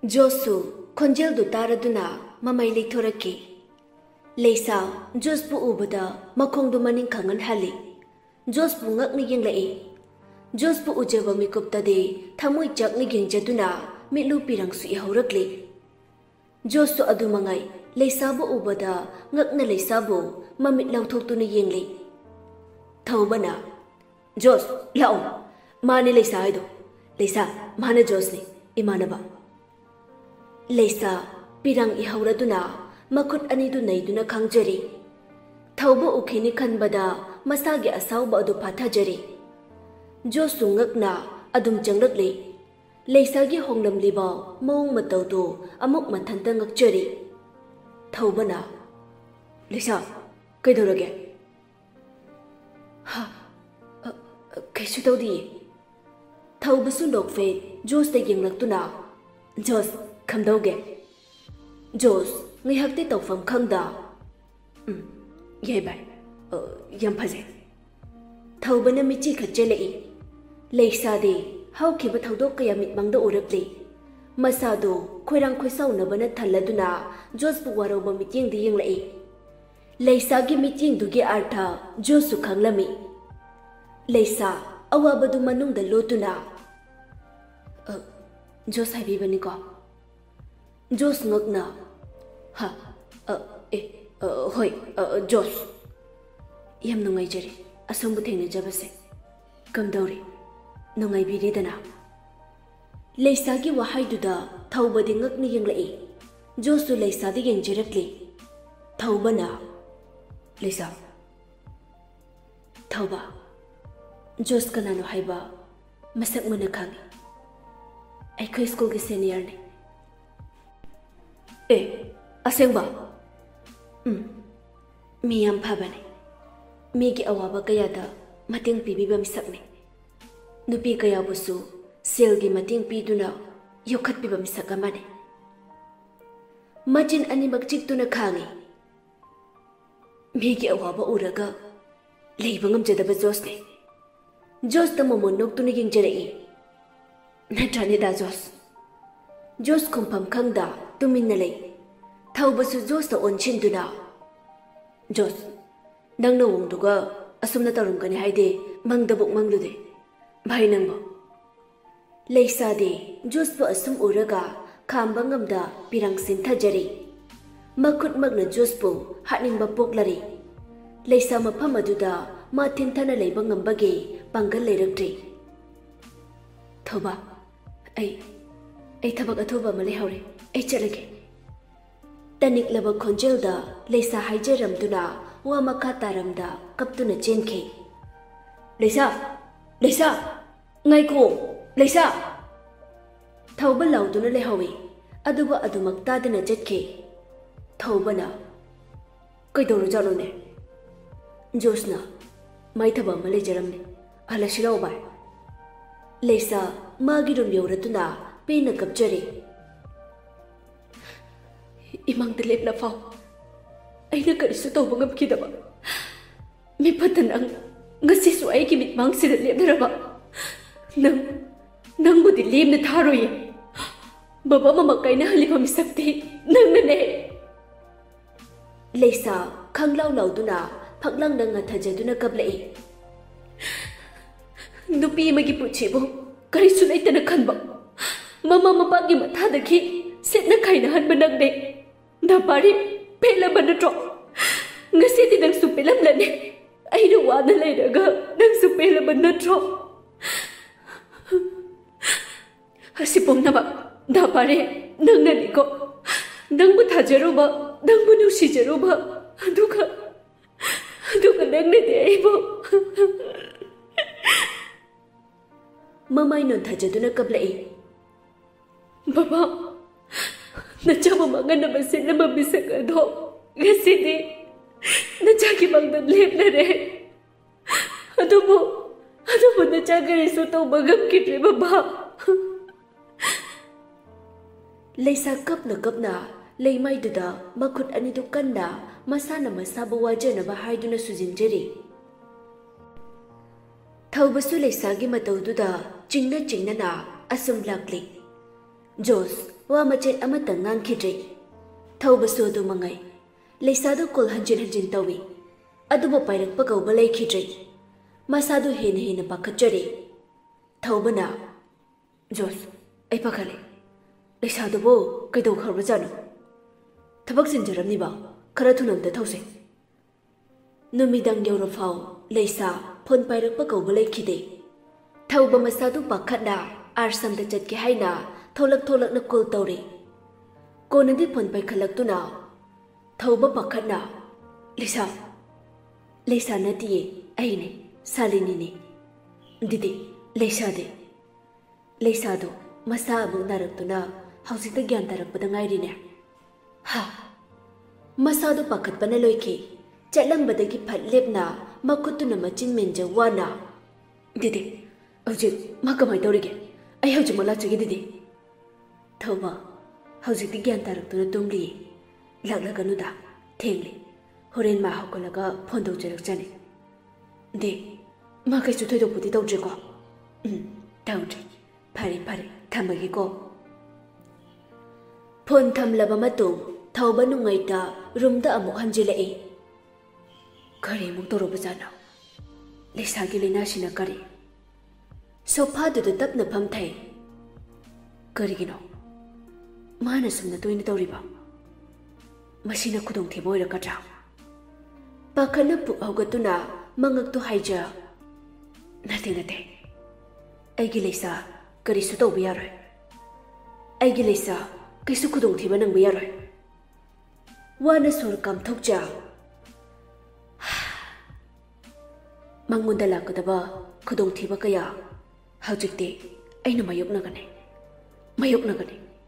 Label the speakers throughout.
Speaker 1: जोसु खोंजेलदु तारदुना ममई लेथोरकी लेसा जोसपु उबदा मखोंदु मनिंग खंगन हाली जोसपु ngakni yenglai जोसपु उजेबा मिकुप्तदे थमुई चकनी गेंजदुना मिलु पिरंग सु यहौरकले जोसु अदुमंगाई लेसाबु उबदा ngakna लेसाबु ममित लौथोक्तुना yengle थौबना जोस लाओ माने लेसा हाइदो लेसा माने जोसनी इमानबा लेसा पिरंग इहौरदुना मखुट अनिदु नैदुना खंगजरी थौबु उखिनी खनबदा मसागे असाउबा अदु फाथाजरी जो सुंगकना अदुम चंगलकले लेसागी होंगलमलिबा मौंग मतौदो अमुक मथंता ngakjari थौबना लेसा कैदोरगे हा कैसु तौदी थौबसु लोकफे जोस ते येंगलक्तुना जोस खमदौगे जोस ngayhakti tawfam khangda yai bai yam phaje thawbana michi khachelei leisa de hawkhiba thawdok kaya mitmangda urapli masado khoirang khoisau nabana thalladuna jos bu waroba miting de yenglei leisa gi miting du gi artha josu khanglami leisa awabadu manungda lotuna jos haibi bani ko जोस ngakna ha hoi जोस yam nungai jari asombu thengna jabase kamdori nungai biridana leisa gi wahai duda thawbadi ngakni yenglai josu leisa di yengjirakli thawbana leisa thawba जोस kanano haiba masak mana khang aikhoi school gi senior ne असेंबा मियाम फाबने मीगी अवाबा कयादा मतेंग पीबीबा मिसकने नुपी कयाबुसु सेलगी मतेंग पीदुना योखतपीबा मिसक अमाने मचिन अनिमक चिक्तुना खांगे मीगी अवाबा उरगा लेबा ngamjadaba जोसने जोस त मोमो नोक्तुना यिंगजरई नट्राने दा जोस खुमफम खंगदा तुमिन्ना लई थौबसु जोस ता ओनचिंदुना जोस नंगना वोंदुगा असुमना तरुमगनि हाइदे मंगदबुक मंगलुदे भाई नंगबो लेसा दे जोस बो assume उरगा खामबा ngamda pirang sinthajari मखुट मगना जोस बो हानिंगबा पोकलरी लेसा मफम अदुदा मा थिनथना लेबा ngambage pangal leraktre थौबा थबक अथुबा मले हौरे चलगे तनिक लब खोंजेलदा लेसा हाइजरमदुना वा मखा तारमदा कपतुना चेनखे लेसा लेसा ngaiko लेसा थौबा लाउदुना लेहौवे अदुबा अदुमक तादना जटखे थौबना कैदौरु जालोने जोसना माइथबा मले जरमने हलसिराव बाय लेसा मागी रुम यौरतुना पेना कब्जरे इमंग लेपना फाव अना करिसु तौब ngamkidaba मी फतनंग ngasisu aigi mitmang sida lepnaraba nangbudi lemna tharoye baba mama kaina haliba misakti nangnane leisa khanglau lauduna phaklang danga thajaduna kablai nupi magi puchibo karisu leitana khanba mama mapagi mathadaki setna khaina hanba nangde dapari pelaba natro ngasidi nang su pelamlane aina wana leiraga nang su pelaba natro hasipong naba dapari nangnani ko nangbu thajaruba nangbu nusijaruba aduga nangnade aibo mamai non thajaduna kablai Baba, nachawa mangana basina mabisagado. Gasidi, nachaki mangdan lepna re. Adubo nachaga isuto bagam kitri baba. Leisa kapna leimai duda makut anidu kanda masana masabu wajana bahaiduna sujinjeri. Thaubasu leisagi mataududa chingna na asum lakli. जोस वा मचेत अमता ngang थौबसु अदु मंगाई लेसादु कोल हंजिन हंजिन तवी अदुबो पाइरकपा कौबा लेखिद्रे मसादु हेन हेन पाखतजरे थौबना जोस ऐ पाखले लेसादुबो कैदौखरबजानो थबक सिनजरमनिबा खरा थुनमदा थौसे नुमिदांग यौरफाव लेसा phone पाइरकपा कौबा लेखिदे थौबा मसादु पाखतना आरसमदा चटके हाइना थोलक थोलकना कोल तौरे कोनदी phone पाइखलक्तुना थौबा पाखतना लेसा लेसा नतिये ऐने सालिनीने दिदे लेसादे लेसादो मसा अमुक नारक्तुना हौजिकता ग्यान तारकपदा ngairine हा मसादो पाखतपना लोइखि चलंबदगी फटलेपना मखुतुना मचिन मेंजा वाना दिदे हौजिक मा कमाय तौरिगे ऐ हौजिक मला चुगे दिदे थौबा हौजिकति ग्यान तारक्तुना तुमली लागलगनुदा थेंगले होरेन मा हौगलगा फोन तौजरकजाने दे मा कैसु थोइदोकपुदि तौद्रेको तौद्रे फरे फरे थमगेको फोन थमलबा मतुंग थौबा नुंगाइता रूमदा अमुक हंजिलए करी मुक तौरबजानो लेसागी लेनासिना करी सोफादुदा तपना फमथै करिगिनो माना सुमना तोइना तौरिबा मसिना खुदोंग थेबा ओइरकद्रा पाखना पुक हौगतुना मंगक्तु हाइजा नते नते ऐगी लेसा करिसु तौबा यारोय ऐगी लेसा कैसु खुदोंग थेबा नंबा यारोय वाना सोर कामथोकजा मंगुंदा लाकदबा खुदोंग थेबा कया हौजिकते ऐना मायोकनगने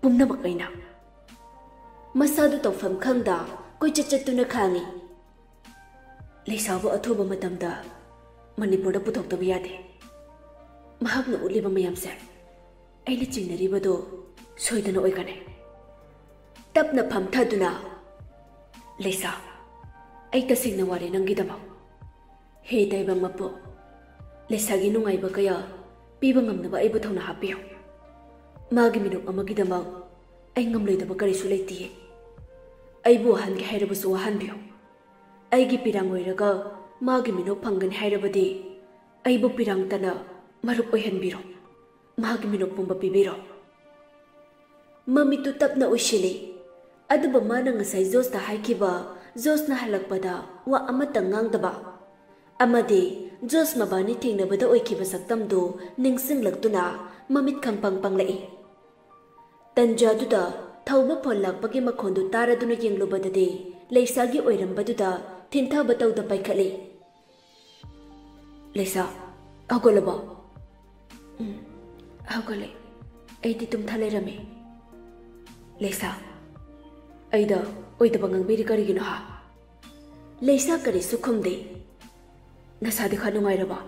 Speaker 1: पुमनमक ऐना मसादु तौफम खंगदा कोई चचतुना खांगी लेसाबु अथोबा मतमदा मणिपुरदा पुथोक्तबा यादे महाकना उलिबा मयामसे ऐना चिंगनरिबदो सोइदना ओइगने तपना फमथादुना लेसा ऐ तसिंगना वारे नंगिदबा हे दैबा मपो लेसागी नुंगाइबा कया पीबा ngamnaba ऐबु थौना हापियो मागी मिनुक अमगिदमक ऐ ngamलोइदबा करिसु लेतिये ऐबु हानगे हाइरबसु हानबियो ऐगी पिरांग ओइरगा मागी मिनुक फंगन हाइरबदि ऐबु पिरांग तना मरुप ओइहनबिरो मागी मिनुक पुंबा पिबिरो ममितु तपना उइशिले अदुबा माना ngasai जोसता हाइकिबा जोसना हलकपदा वा अमता ngang amade jos mabani thingnabada oikiba saktamdo ningsinglaktuना ममित खंगपंग पंगलई तंजादुदा थौबा phone लाकपगी मखोंदु तारादुना येंगलुबददे लेसागी ओइरंबदुदा थिंथाबा तौदा पाइखले लेसा हगोलबा हगोले ऐदि तुमथा लेरमे लेसा ऐदा ओइदबा ngangbiri karigino ha लेसा करी सुखुमदे नसादे खा नुंगाइरबा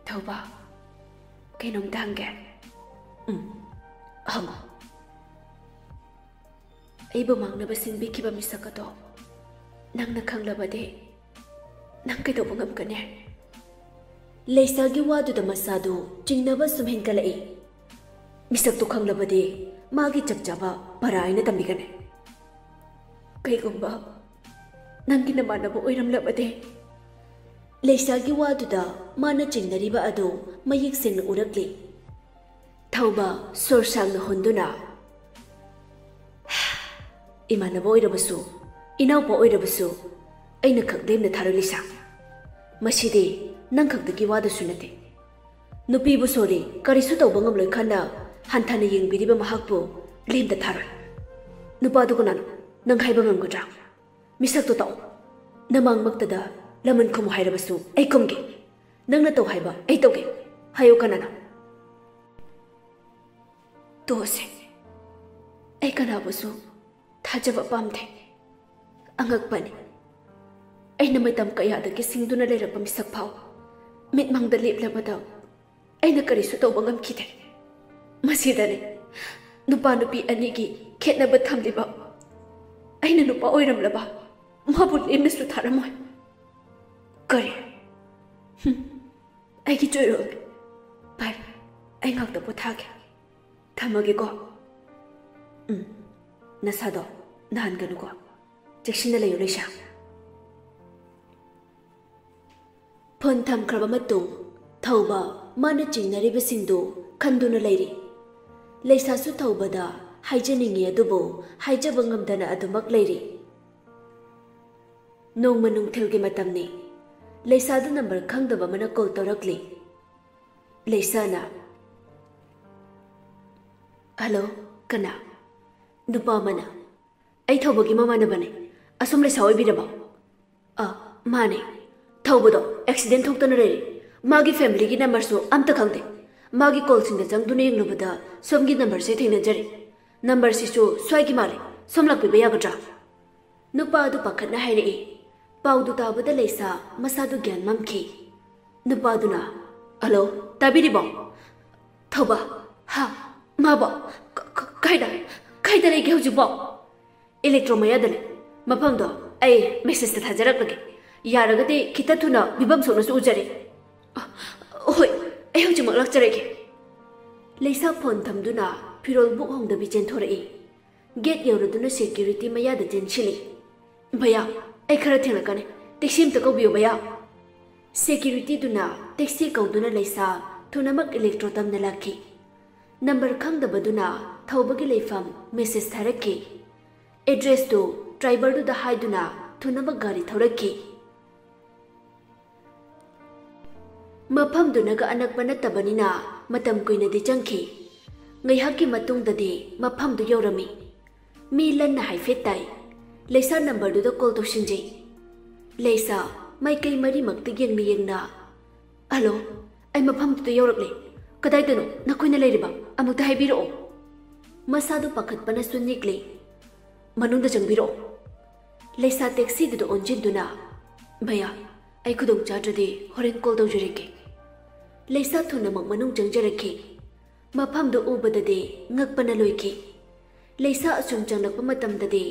Speaker 1: थौबा कैनोम दांगे हंगो ऐबो मांगनबा सिनबिखिबा मिसकदो नंगना खंगलबदे नंग कैदोबा ngamkane लेसागी वादुदा मसादो चिंगनबा सुमहेनकलई मिसकतो खंगलबदे मागी चकजाबा पराइना तंबिगने कैगुंबा नंगी नमानबा ओइरमलबदे लेसागी वादुदा माना चिंगनरिबा अदो मयिक सेंगना उरकले थौबा सोरसांगना हुंदुना इमानबा ओइरबसु इनावपा ओइरबसु ऐना खकदेमना थारो लेसा मसिदे नंग खकदगी वादसु नते नुपीबु सोरे करिसु तौबा ngamloi khana hanthana yengbiriba mahakpu lemda tharo नुपादु कोनानो नंग हाइबा ngamgudra मिसकतो ताओ नमांग मक्तदा लमन खुम हाइरबसु ऐ खुमगे नंगना तो हाइबा ऐ तोगे हायो कनाना तोसे ऐ कनाबसु थाजबा पामथे अंगकपनि ऐ नमैतम कयादगे सिंगदुना लेरबा मिसक फाव मिट मंगदा लेपलबदा ऐना करिसु तौबा ngamखिदे मसिदने नुपा नुपी अनिगी खेतनबा थमलिबा ऐना नुपा ओइरमलबा माबु लेमनसु थारमोय करे ऐगी चोइरोल पर ऐ ngakta पोथागे ꯊꯝꯃꯒꯦꯀꯣ ꯅꯁꯥꯗꯣ ꯅꯥꯍꯟꯒꯅꯨꯀꯣ ꯆꯦꯛꯁꯤꯟꯅ ꯂꯩꯌꯨ ꯂꯩꯁꯥ ꯐꯣꯟ ꯊꯝꯈ꯭ꯔꯕ ꯃꯇꯨꯡ ꯊꯧꯕ ꯃꯥꯅ ꯆꯤꯡꯅꯔꯤꯕꯁꯤꯡꯗꯨ ꯈꯟꯗꯨꯅ ꯂꯩꯔꯤ ꯂꯩꯁꯥꯁꯨ ꯊꯧꯕꯗ ꯍꯥꯏꯖꯅꯤꯡꯉꯤ ꯑꯗꯨꯕꯨ ꯍꯥꯏꯖꯕ ꯉꯝꯗꯅ ꯑꯗꯨꯃꯛ ꯂꯩꯔꯤ ꯅꯣꯡꯃ ꯅꯨꯡꯊꯤꯜꯒꯤ ꯃꯇꯝꯅꯤ ꯂꯩꯁꯥꯗ ꯅꯝꯕꯔ ꯈꯪꯗꯕ ꯑꯃꯅ ꯀꯣꯜ ꯇꯧꯔꯛꯂꯤ ꯂꯩꯁꯥꯅ ꯍꯜꯂꯣ ꯀꯅꯥ ꯅꯨꯄꯥ ꯑꯃꯅ ꯑꯩ ꯊꯧꯕꯒꯤ ꯃꯃꯥꯟꯅꯕꯅꯦ ꯑꯁꯣꯝ ꯂꯩꯁꯥ ꯑꯣꯏꯕꯤꯔꯕꯣ ꯃꯥꯅꯦ ꯊꯧꯕꯗꯣ ꯑꯦꯛꯁꯤꯗꯦꯟ ꯊꯣꯛꯇꯅ ꯂꯩꯔꯤ 마기 패밀리기 넘버수 암따 ꯈꯪꯗꯦ 마기 콜ꯁꯤꯡꯗ ꯆꯪꯗꯨꯅ ꯌꯦꯡꯂꯨꯕꯗ ꯁꯣꯝꯒꯤ ꯅꯝꯕꯔꯁꯦ ꯊꯦꯡꯅꯖꯔꯤ ꯅꯝꯕꯔꯁꯤꯁꯨ ꯁ꯭ꯋꯥꯏꯒꯤ ꯃꯥꯜꯂꯤ ꯁꯣꯝ ꯂꯥꯛꯄꯤꯕ ꯌꯥꯒꯗ꯭ꯔꯥ ꯅꯨꯄꯥ ꯑꯗꯨ ꯄꯥꯈꯠꯅ ꯍꯥꯏꯔꯛꯏ ꯄꯥꯎꯗꯨ ꯇꯥꯕꯗ ꯂꯩꯁꯥ ꯃꯁꯥꯗꯨ ꯒ꯭ꯌꯥꯟ ꯃꯝꯈꯤ ꯅꯨꯄꯥꯗꯨꯅ ꯍꯜꯂꯣ ꯇꯥꯕꯤꯔꯤꯕꯣ ꯊꯧꯕ ꯍꯥ ꯃꯥꯕꯣ ꯀꯥꯏꯗ ꯂꯩꯒꯦ ꯍꯧꯖꯤꯛꯄꯣ ꯏꯂꯦꯛꯇ꯭ꯔꯣ ꯃꯌꯥꯗ ꯂꯩ ꯃꯐꯝꯗꯣ ꯑꯩ ꯃꯦꯁꯦꯖꯇ ꯊꯥꯖꯔꯛꯂꯒꯦ ꯌꯥꯔꯒꯗꯤ ꯈꯤꯇ ꯊꯨꯅ ꯃꯤꯐꯝ ꯁꯣꯛꯅꯁꯨ ꯎꯖꯔꯤ ꯍꯣꯏ ꯑꯩ ꯍꯧꯖꯤꯛꯃꯛ ꯂꯥꯛꯆꯔꯒꯦ ꯂꯩꯁꯥ ꯐꯣꯟ ꯊꯝꯗꯨꯅ ꯐꯤꯔꯣꯜ ꯕꯨꯛ ꯍꯣꯡꯗꯕꯤ ꯆꯦꯟꯊꯣꯔꯛꯏ ꯒꯦꯠ ꯌꯧꯔꯗꯨꯅ ꯁꯦꯀ꯭ꯌꯨꯔꯤꯇꯤ ꯃꯌꯥꯗ ꯆꯦꯟꯁꯤꯜꯂꯤ ꯚꯌꯥ ꯑꯩ ꯈꯔ ꯊꯦꯡꯂꯛꯀꯅꯤ ꯇꯦꯛꯁꯤ ꯑꯝꯇ ꯀꯧꯕꯤꯌꯨ ꯚꯌꯥ ꯁꯦꯀ꯭ꯌꯨꯔꯤꯇꯤꯗꯨꯅ ꯇꯦꯛꯁꯤ ꯀꯧꯗꯨꯅ ꯂꯩꯁꯥ ꯊꯨꯅꯃꯛ ꯏꯂꯦꯛꯇ꯭ꯔꯣ ꯇꯝꯅ ꯂꯥꯛꯈꯤ ꯅꯝꯕꯔ ꯈꯪꯗꯕꯗꯨꯅ ꯊꯧꯕꯒꯤ ꯂꯩꯐꯝ ꯃꯦꯁꯦꯖ ꯊꯥꯔꯛꯈꯤ ꯑꯦꯗ꯭ꯔꯦꯁꯇꯨ ꯗ꯭ꯔꯥꯏꯚꯔꯗꯨꯗ ꯍꯥꯏꯗꯨꯅ ꯊꯨꯅꯃꯛ ꯒꯥꯔꯤ ꯊꯧꯔꯛꯈꯤ ꯃꯐꯝꯗꯨꯅꯒ ꯑꯅꯛꯄ ꯅꯠꯇꯕꯅꯤꯅ ꯃꯇꯝ ꯀꯨꯏꯅꯗꯤ ꯆꯪꯈꯤ ꯉꯩꯍꯥꯛꯀꯤ ꯃꯇꯨꯡꯗꯗꯤ ꯃꯐꯝꯗꯨ ꯌꯧꯔꯝꯃꯤ ꯃꯤ ꯂꯟꯅ ꯍꯥꯏꯐꯦꯠ ꯇꯥꯏ ꯂꯩꯁꯥ ꯅꯝꯕꯔꯗꯨꯗ ꯀꯣꯜ ꯇꯧꯁꯤꯟꯖꯩ ꯂꯩꯁꯥ ꯃꯥꯏꯀꯩ ꯃꯔꯤꯃꯛꯇ ꯌꯦꯡꯅ ꯍꯜꯂꯣ ꯑꯩ ꯃꯐꯝꯗꯨꯗ ꯌꯧꯔꯛꯂꯦ ꯀꯗꯥꯏꯗꯅꯣ ꯅꯈꯣꯏꯅ ꯂꯩꯔꯤꯕ ꯑꯃꯨꯛꯇ ꯍꯥꯏꯕꯤꯔꯛꯑꯣ ꯃꯁꯥꯗꯨ ꯄꯥꯈꯠꯄꯅꯁꯨ ꯅꯤꯛꯂꯤ ꯃꯅꯨꯡꯗ ꯆꯪꯕꯤꯔꯛꯑꯣ ꯂꯩꯁꯥ ꯇꯦꯛꯁꯤꯗꯨꯗ ꯑꯣꯟꯁꯤꯟꯗꯨꯅ ꯚꯌꯥ ꯑꯩ ꯈꯨꯗꯣꯡ ꯆꯥꯗ꯭ꯔꯗꯤ ꯍꯣꯔꯦꯟ ꯀꯣꯜ ꯇꯧꯖꯔꯛꯀꯦ ꯂꯩꯁꯥ ꯊꯨꯅꯃꯛ ꯃꯅꯨꯡ ꯆꯪꯖꯔꯛꯈꯤ ꯃꯐꯝꯗꯨ ꯎꯕꯗꯗꯤ ꯉꯛꯄꯅ ꯂꯣꯏꯈꯤ ꯂꯩꯁꯥ ꯑꯁꯨꯝ ꯆꯪꯂꯛꯄ ꯃꯇꯝꯗꯗꯤ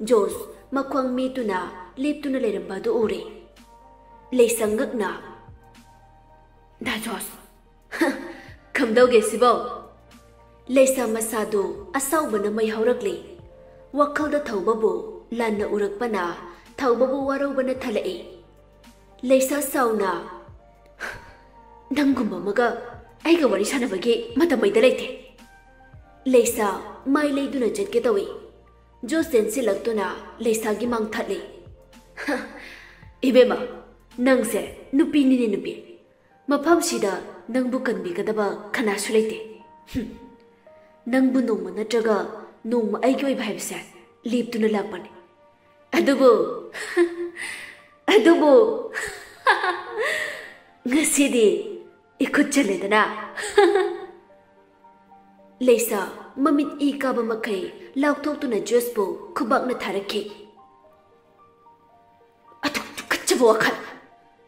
Speaker 1: ꯖꯣꯁ ꯃꯈ꯭ꯋꯥꯡ ꯃꯦꯠꯇꯨꯅ ꯂꯦꯞꯇꯨꯅ ꯂꯩꯔꯝꯕ ꯑꯗꯨ ꯎꯔꯦ ꯂꯩꯁꯥ ꯉꯛꯅ ꯗꯥ ꯖꯣꯁ ꯀꯝꯗꯧꯒꯦ ꯁꯤꯕꯣ ꯂꯩꯁꯥ ꯃꯁꯥꯗꯨ ꯑꯁꯥꯎꯕꯅ ꯃꯩ ꯍꯧꯔꯛꯂꯤ ꯋꯥꯈꯜꯗ ꯊꯧꯕꯕꯨ ꯂꯥꯟꯅ ꯎꯔꯛꯄꯅ ꯊꯧꯕꯕꯨ ꯋꯥꯔꯧꯕꯅ ꯊꯜꯂꯛꯏ ꯂꯩꯁꯥ ꯁꯥꯎꯅ ꯅꯪꯒꯨꯝꯕ ꯑꯃꯒ ꯑꯩꯒ ꯋꯥꯔꯤ ꯁꯥꯟꯅꯕꯒꯤ ꯃꯇꯝ ꯑꯩꯗ ꯂꯩꯇꯦ ꯂꯩꯁꯥ ꯃꯥꯏ ꯂꯩꯗꯨꯅ ꯆꯠꯀꯦ ꯇꯧꯏ ꯖꯣꯁ ꯆꯦꯟꯁꯤꯜꯂꯛꯇꯨꯅ ꯂꯩꯁꯥꯒꯤ ꯃꯥꯡ ꯊꯠꯂꯤ ꯏꯕꯦꯝꯃ ꯅꯪꯁꯦ ꯅꯨꯄꯤꯅꯤꯅꯦ ꯅꯨꯄꯤ ꯃꯐꯝꯁꯤꯗ ꯅꯪꯕꯨ ꯀꯟꯕꯤꯒꯗꯕ ꯀꯅꯥꯁꯨ ꯂꯩꯇꯦ ꯅꯪꯕꯨ ꯅꯣꯡꯃ ꯅꯠꯇ꯭ꯔꯒ ꯅꯣꯡꯃ ꯑꯩꯒꯤ ꯑꯣꯏꯕ ꯍꯥꯏꯕꯁꯦ ꯂꯦꯞꯇꯨꯅ ꯂꯥꯛꯄꯅꯤ ꯑꯗꯨꯕꯨ ngasi ikut chale Lesa mamit ika ba makai lauktok tu na Joss po kubak na tharaki atuk tukachabo wakal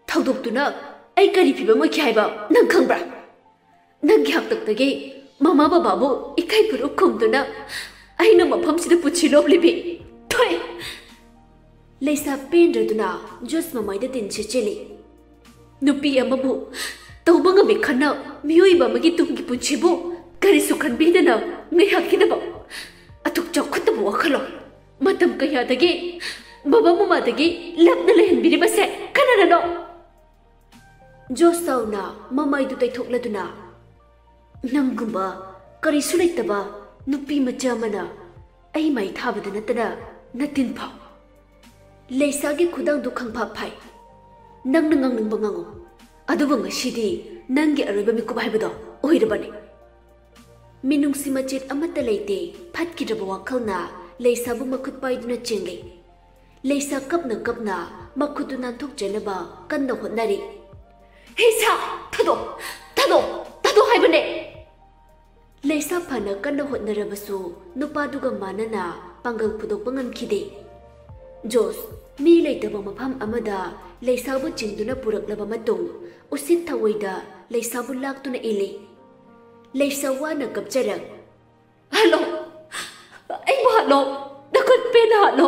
Speaker 1: thaudok tu na ai kari phiba mo khai ba nang khangbra nang gyak tak tagi mama baba bo ikai puru khum tu na ai na mafam sida puchi lob libi thoi Lesa pendra tu na Joss mamai da tin cheli nupi amabu tauba ngami khana miyoi ba magi tumgi punchibu kari sukhan bidana ngai hakina ba atuk chokhat bo wakhalo matam kaya dagi baba mama dagi labna lehen biri base kanana no Joss sauna mamai du tai thokladuna nangumba kari sulaitaba nupi macha mana ai mai thabada natana natin pha Lesa gi khudang du khangpha phai nang nang bangango aduba ngasidi nangi aroiba mikub haibado oirabani minung simachit amata leite phatkiraba wakhalna Lesa bu makhut paiduna chengle Lesa kapna makhutuna thokjenaba kanna honnari heisa thado haibane Lesa phana kanna honnarabasu nupa duga manana pangal pudok pangan khide Joss mi leitaba mafam amada Leisabu chingduna puraklaba matung usit thawaida Leisabu laktuna ili Leisa wana kapcharak Hello ai ba lo nakot pena lo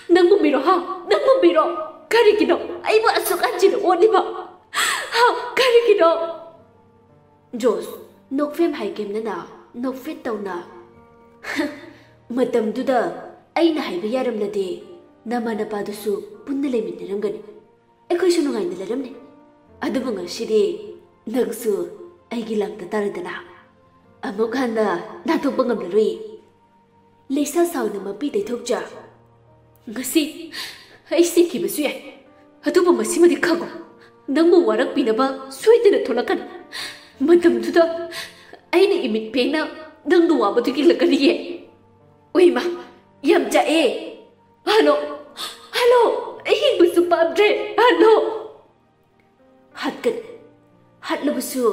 Speaker 1: nang mumiro kari kido ai ba asukan jino oni ba ha kari kido Joss nokfem hai kem na nokfit tawna matamduda aina haiba yaramnade nama napadusu punna leminarangani ekhoisu nungaina laramne adubu ngasidi nangsu aigi langta taradana amuk hana nathokpa ngamlarui leisa sauna mapi teithokja ngasi ai sikhibasu yai adubu masimadi khago nangbu warak pinaba soidana tholakan matamduda aina imit pena nangdu wabadugi lakaniye oima yam jae halo halo ai busu pamdre halo hatkan hatlabusu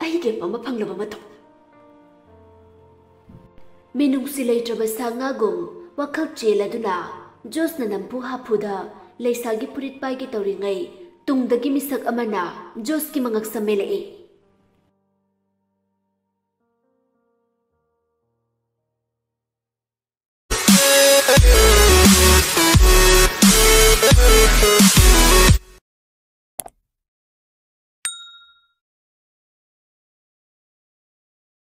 Speaker 1: ai ge mama phanglaba mato menung silai traba sanga gum wakhal cheladuna josna nampu haphuda leisagi purit pai gi tawringai tungdagi misak amana jos ki mangak samelai